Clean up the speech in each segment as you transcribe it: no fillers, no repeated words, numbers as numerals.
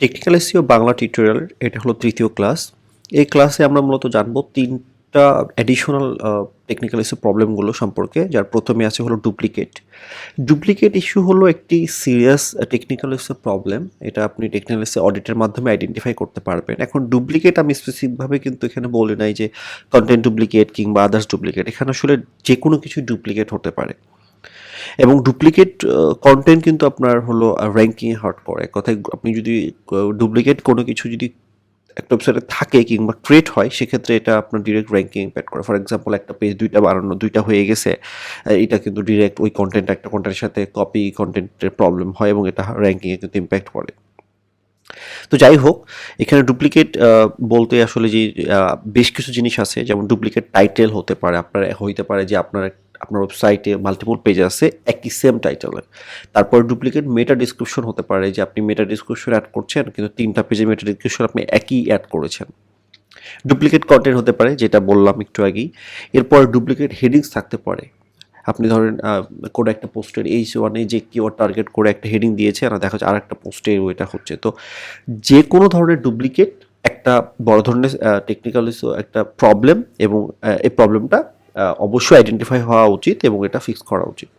Technical SEO Bangla tutorial এটা হলো তৃতীয় ক্লাস। এই ক্লাসে আমরা মূলত জানবো তিনটা অ্যাডিশনাল টেকনিক্যাল এসইও প্রবলেমগুলো সম্পর্কে। যার প্রথমে আছে হলো ডুপ্লিকেট। ডুপ্লিকেট ইস্যু হলো একটি সিরিয়াস টেকনিক্যাল এসইও প্রবলেম। এটা আপনি টেকনিক্যাল এসইও অডিটের মাধ্যমে আইডেন্টিফাই করতে পারবেন। এখন ডুপ্লিকেট আমি স্পেসিফিকভাবে কিন্তু এখানে বলি নাই যে কন্টেন্ট ডুপ্লিকেট কিংবা আদার্স ডুপ্লিকেট। এখানে আসলে যে কোনো কিছু ডুপ্লিকেট হতে পারে এবং ডুপ্লিকেট কন্টেন্ট কিন্তু আপনার হলো র্যাঙ্কিংয়ে হার্ট করে। কথায় আপনি যদি ডুপ্লিকেট কোনো কিছু যদি একটা ওয়েবসাইটে থাকে কিংবা ক্রিয়েট হয়, সেক্ষেত্রে এটা আপনার ডিরেক্ট র্যাঙ্কিং ইম্প্যাক্ট করে। ফর এক্সাম্পল, একটা পেজ দুইটা বানানো, দুইটা হয়ে গেছে, এটা কিন্তু ডিরেক্ট ওই কন্টেন্ট একটা কন্টেন্টের সাথে কপি কন্টেন্টের প্রবলেম হয় এবং এটা র্যাঙ্কিংয়ে কিন্তু ইম্প্যাক্ট করে। তো যাই হোক, এখানে ডুপ্লিকেট বলতে আসলে যে বেশ কিছু জিনিস আছে, যেমন ডুপ্লিকেট টাইটেল হতে পারে। আপনার হইতে পারে যে আপনার ওয়েবসাইটে মাল্টিপল পেজ আছে একই সেম টাইটেলের। তারপর ডুপ্লিকেট মেটা ডিসক্রিপশন হতে পারে, যে আপনি মেটা ডিসক্রিপশন অ্যাড করছেন কিন্তু তিনটা পেজে মেটা ডিসক্রিপশন আপনি একই অ্যাড করেছেন। ডুপ্লিকেট কন্টেন্ট হতে পারে, যেটা বললাম একটু আগেই। এরপর ডুপ্লিকেট হেডিংস থাকতে পারে। আপনি ধরেন কোনো একটা পোস্টের H1-এ যে কিওয়ার্ড টার্গেট করে একটা হেডিং দিয়েছে, আর দেখা যাচ্ছে আর একটা পোস্টে ওইটা হচ্ছে। তো যে কোনো ধরনের ডুপ্লিকেট একটা বড় ধরনের টেকনিক্যাল একটা প্রবলেম, এবং এই প্রবলেমটা অবশ্যই আইডেন্টিফাই হওয়া উচিত এবং এটা ফিক্স করা উচিত।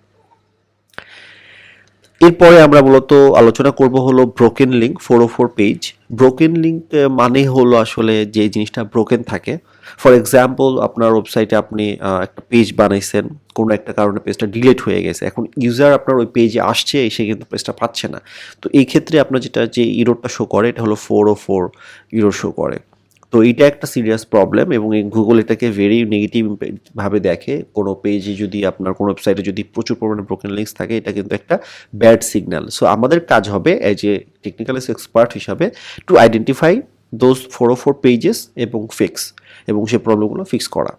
এরপরে আমরা মূলত আলোচনা করব হলো broken link 404 page. Broken link মানে হলো আসলে যে জিনিসটা ব্রোকেন থাকে। ফর এক্সাম্পল, আপনার ওয়েবসাইটে আপনি একটা পেজ বানাইছেন, কোনো একটা কারণে পেজটা ডিলিট হয়ে গেছে। এখন ইউজার আপনার ওই পেজে আসছে, সে কিন্তু পেজটা পাচ্ছে না। তো এই ক্ষেত্রে আপনার যে ইরোরটা শো করে, এটা হলো 404 ইরোর শো করে। তো এইটা একটা সিরিয়াস প্রবলেম এবং এই গুগল এটাকে ভেরি নেগেটিভ ভাবে দেখে। কোনো পেজে যদি আপনার কোনো ওয়েবসাইটে যদি প্রচুর পরিমাণে ব্রোকেন লিঙ্কস থাকে, এটা কিন্তু একটা ব্যাড সিগন্যাল। সো আমাদের কাজ হবে এজ এ টেকনিক্যাল এক্সপার্ট হিসাবে টু আইডেন্টিফাই দোজ 404 পেজেস এবং ফিক্স, এবং সেই প্রবলেমগুলো ফিক্স করা।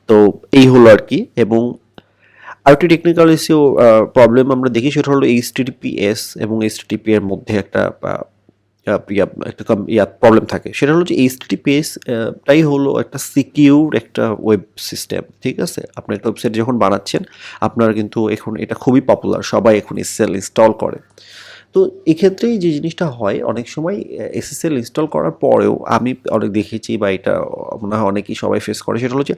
তো এই হলো আর কি। এবং আরেকটি টেকনিক্যাল এসইও প্রবলেম আমরা দেখি, সেটা হলো HTTPS এবং HTTP এর মধ্যে একটা প্রবলেম থাকে। সেটা হলো যে HTTPS টাই হলো একটা সিকিউর একটা ওয়েব সিস্টেম, ঠিক আছে? আপনি একটা ওয়েবসাইট যখন বানাচ্ছেন, আপনার কিন্তু এখন এটা খুবই পপুলার, সবাই এখন SSL ইনস্টল করে। তো এক্ষেত্রেই যে জিনিসটা হয়, অনেক সময় SSL ইনস্টল করার পরেও আমি অনেক দেখেছি, বা এটা মনে হয় অনেকেই সবাই ফেস করে, সেটা হলো যে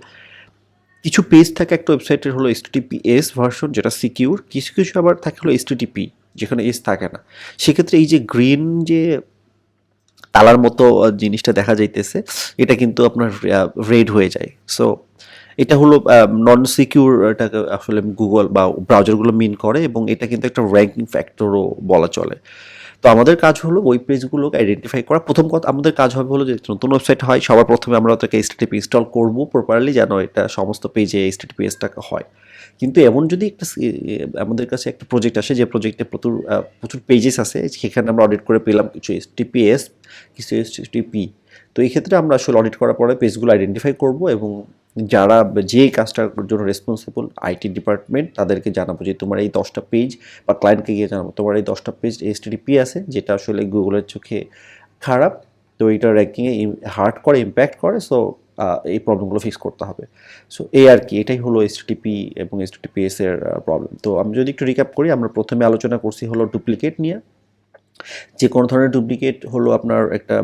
কিছু পেজ থাকে একটা ওয়েবসাইটের হলো HTTPS ভার্সন, যেটা সিকিউর। কিছু কিছু আবার থাকে হলো HTTP, যেখানে এস থাকে না। সেক্ষেত্রে এই যে গ্রিন যে তালার মতো জিনিসটা দেখা যাইতেছে, এটা কিন্তু আপনার রেড হয়ে যায়। সো এটা হলো নন সিকিউর, এটাকে আসলে গুগল বা ব্রাউজারগুলো মিন করে, এবং এটা কিন্তু একটা র্যাঙ্কিং ফ্যাক্টরও বলা চলে। তো আমাদের কাজ হলো ওই পেজগুলোকে আইডেন্টিফাই করা। প্রথম কথা আমাদের কাজ হবে হলো যে নতুন ওয়েবসাইট হয়, সবার প্রথমে আমরা ওটাকে HTTP ইনস্টল করবো প্রপারলি, যেন এটা সমস্ত পেজে HTTPS-টাকে হয়। কিন্তু এমন যদি আমাদের কাছে একটা প্রজেক্ট আসে, যে প্রজেক্টে প্রচুর পেজেস আছে, সেখানে আমরা অডিট করে পেলাম কিছু HTTPS, কিছু HTTP। তো এই ক্ষেত্রে আমরা আসলে অডিট করার পরে পেজগুলো আইডেন্টিফাই করব, এবং যারা যে কাজটার জন্য রেসপন্সিবল আইটি ডিপার্টমেন্ট, তাদেরকে জানাবো যে তোমার এই 10টা পেজ, বা ক্লায়েন্টকে গিয়ে জানাবো তোমার এই 10টা পেজ HTTP আছে, যেটা আসলে গুগলের চোখে খারাপ। তো এইটা র্যাঙ্কিংয়ে হার্ট করে, ইম্প্যাক্ট করে। সো এই প্রবলেমগুলো ফিক্স করতে হবে। সো এই আর কি, এটাই হলো HTTP এবং HTTPS এর প্রবলেম। তো আমি যদি একটু রিক্যাপ করি, আমরা প্রথমে আলোচনা করছি হলো ডুপ্লিকেট নিয়ে। যে কোনো ধরনের ডুপ্লিকেট হলো আপনার একটা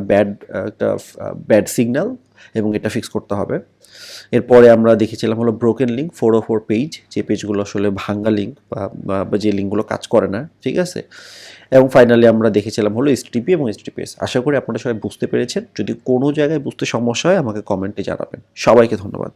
ব্যাড সিগন্যাল, এবং এটা ফিক্স করতে হবে। এরপরে আমরা দেখেছিলাম হলো ব্রোকেন লিঙ্ক 404 পেজ, যে পেজগুলো আসলে ভাঙ্গা লিঙ্ক, বা যে লিঙ্কগুলো কাজ করে না, ঠিক আছে? এবং ফাইনালি আমরা দেখেছিলাম হলো HTTP এবং HTTPS। আশা করি আপনারা সবাই বুঝতে পেরেছেন। যদি কোনো জায়গায় বুঝতে সমস্যা হয়, আমাকে কমেন্টে জানাবেন। সবাইকে ধন্যবাদ।